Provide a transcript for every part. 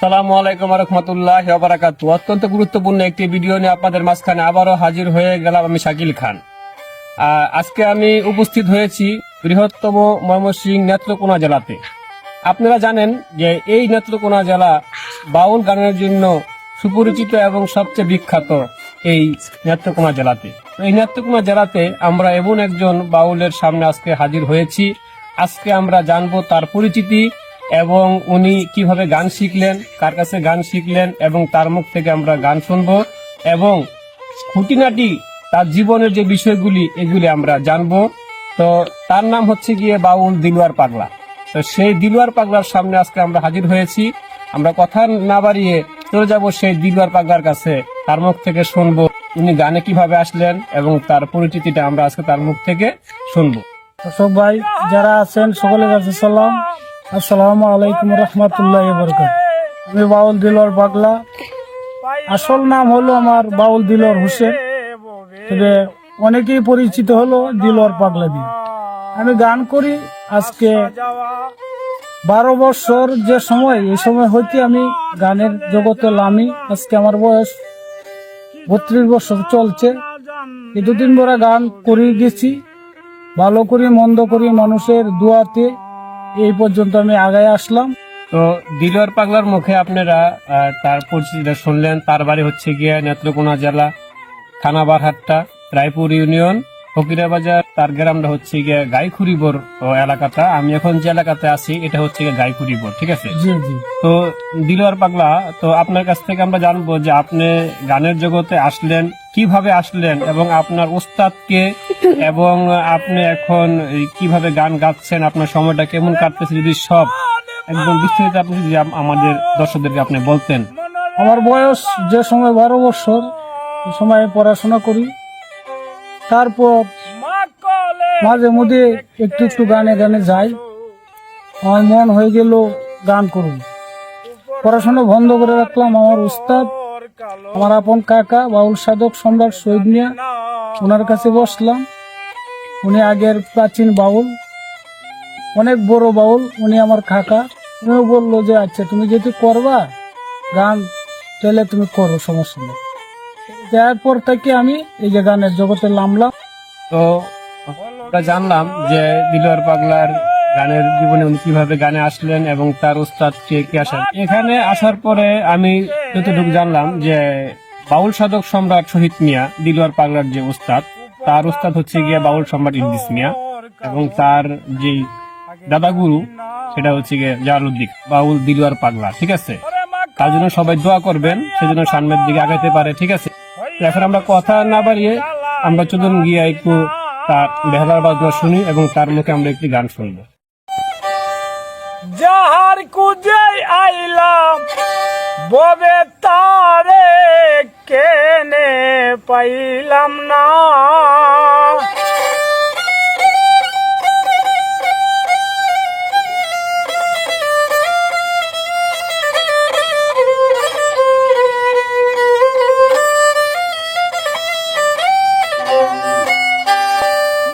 আসসালামু আলাইকুম রহমতুল্লাহ বারাকাতু। অত্যন্ত গুরুত্বপূর্ণ একটি ভিডিও নিয়ে আপনাদের মাঝখানে আবারও হাজির হয়ে গেলাম আমি শাকিল খান। আজকে আমি উপস্থিত হয়েছি বৃহত্তম ময়মনসিংহ নেত্রকোনা জেলাতে। আপনারা জানেন যে এই নেত্রকোনা জেলা বাউল গানের জন্য সুপরিচিত এবং সবচেয়ে বিখ্যাত এই নেত্রকোনা জেলাতে। এই নেত্রকোনা জেলাতে আমরা এমন একজন বাউলের সামনে আজকে হাজির হয়েছি। আজকে আমরা জানবো তার পরিচিতি এবং উনি কিভাবে গান শিখলেন, কার কাছে গান শিখলেন এবং তার মুখ থেকে আমরা গান শুনবো এবং খুঁটিনাটি তার জীবনের যে বিষয়গুলি এগুলি আমরা জানবো। তো তার নাম হচ্ছে গিয়ে বাউল দিলওয়ার পাগলা। তো সেই দিলওয়ার পাগলার সামনে আজকে আমরা হাজির হয়েছি। আমরা কথা না বাড়িয়ে চলে যাব সেই দিলওয়ার পাগলার কাছে, তার মুখ থেকে শুনবো উনি গানে কিভাবে আসলেন এবং তার পরিচিতিটা আমরা আজকে তার মুখ থেকে শুনবো। দর্শক ভাই যারা আছেন সকলের কাছে সালাম, আসসালামু আলাইকুম রহমতুল্লাহ বরকাত। আমি বাউল দিলওয়ার পাগলা। আসল নাম হলো আমার বাউল দিলওয়ার হোসেন, তবে অনেকেই পরিচিত হলো দিলওয়ার পাগলা দিয়ে। আমি গান করি আজকে 12 বছর যে সময়, এই সময় হইতে আমি গানের জগতে লামি। আজকে আমার বয়স 32 বছর চলছে। এই 2-3 বছর গান করে গেছি, ভালো করি মন্দ করি মানুষের দুয়াতে এই পর্যন্ত আমি আগায় আসলাম। তো দিলওয়ার পাগলার মুখে আপনারা তার পরিচিতিটা শুনলেন। তার বাড়ি হচ্ছে গিয়ে নেত্রকোনা জেলা, থানা বারহাট্টা, রায়পুর ইউনিয়ন, ফকিরাবাজার। তার গ্রামটা হচ্ছে গিয়ে গাইখুরিবর এলাকাটা। আমি এখন যে এলাকাতে আছি এটা হচ্ছে গিয়ে গাইখুরিবর, ঠিক আছে? জি জি। তো দিলওয়ার পাগলা, তো আপনার কাছ থেকে আমরা জানবো যে আপনি গানের জগতে আসলেন, কিভাবে আসলেন এবং আপনার ওস্তাদকে, এবং আপনি এখন কিভাবে গান গাচ্ছেন, আপনার সময়টা কেমন কাটতেছে, যদি সব একদম বিস্তারিত আপনি যদি আমাদের দর্শকদেরকে আপনি বলতেন। আমার বয়স যে সময় 12 বছর, এই সময় পড়াশোনা করি। তারপর মাঝে মধ্যে একটু একটু গানে গানে যাই। আমার মন হয়ে গেল গান করুন, পড়াশোনা বন্ধ করে রাখলাম। আমার উস্তাদ, আমার আপন কাকা বাউল সাধক সম্রাট শহীদ মিয়া, ওনার কাছে বসলাম। উনি আগের প্রাচীন বাউল, অনেক বড় বাউল। উনি আমার কাকা। উনিও বললো যে আচ্ছা তুমি যেহেতু করবা গান, তাহলে তুমি করো, সমস্যা নেই। তারপর থেকে আমি এই যে গানের জগতে নামলাম। তো আমরা জানলাম যে দিলওয়ার পাগলার গানের জীবনে উনি কিভাবে গানে আসলেন এবং তার উস্তাদ কে আসেন। এখানে আসার পরে আমি যতটুকু জানলাম যে বাউল সাধক সম্রাট শহীদ মিয়া দিলওয়ার পাগলার যে উস্তাদ, তার উস্তাদ হচ্ছে গিয়ে বাউল সম্রাট ইদ্রিস মিয়া, এবং তার যে দাদাগুরু সেটা হচ্ছে গিয়ে জালালউদ্দিন বাউল দিলওয়ার পাগলা, ঠিক আছে? তার জন্য সবাই দোয়া করবেন, সেজন্য সামনের দিকে আগাইতে পারে, ঠিক আছে? এখন আমরা কথা না বাড়িয়ে আমরা চলুন গিয়ে একটু তার বেহালার বাজনা শুনি এবং তার মুখে আমরা একটি গান শুনবো। যাহার কুজে আইলাম ববে তারে কেনে পাইলাম না,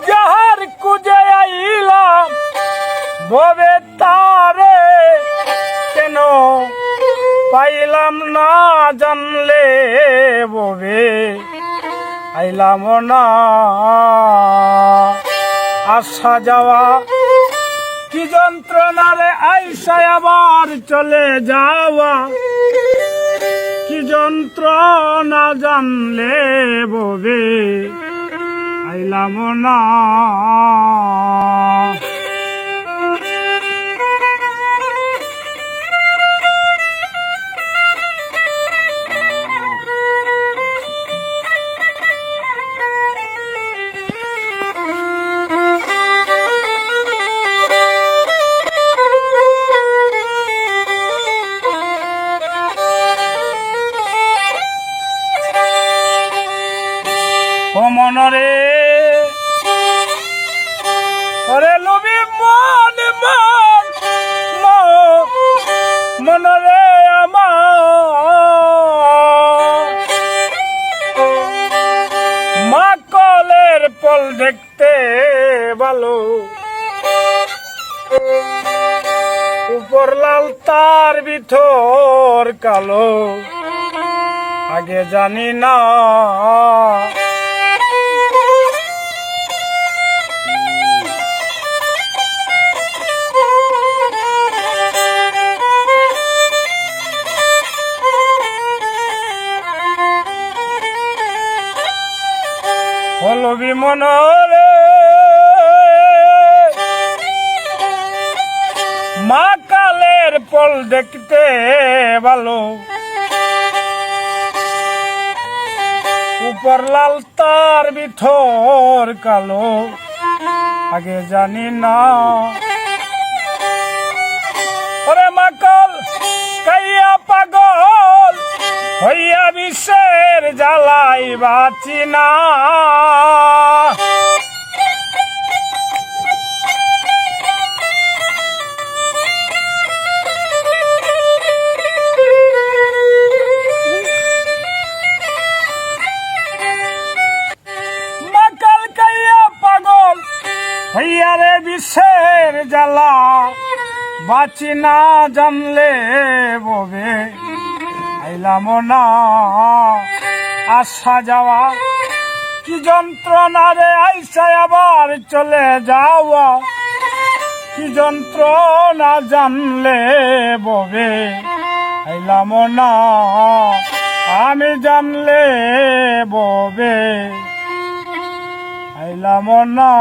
যাহার কুজে আইলাম ববে তারে কেন পাইলাম না, জানলে ববে আইলাম না। আসা যাওয়া কি যন্ত্রণা রে, আইসা আবার চলে যাওয়া কি যন্ত্রণা, জানলে ববে আইলাম না। ও মনরে ওরে লবি মন মন মনরে আমার মা কলের পল দেখতে ভালো উপর লাল তার ভিতর কালো আগে জানি না হলো বিমনরে মা কালের পল দেখতে ভালো উপর লাল তার ভিতর কালো আগে জানি না ওরে মাকাল কাইয়া পাগল হইয়া বিশ্বের জ্বালাই বাঁচি না মাকাল কাইয়া পাগল হইয়া রে বিশ্বের জ্বালা বাঁচি না জানলে ববে আইলাম না আসা যাওয়া কি যন্ত্রণা রে আইসা আবার চলে যাওয়া কি যন্ত্রণা জানলে ববে আইলাম না আমি জানলে ববে আইলাম না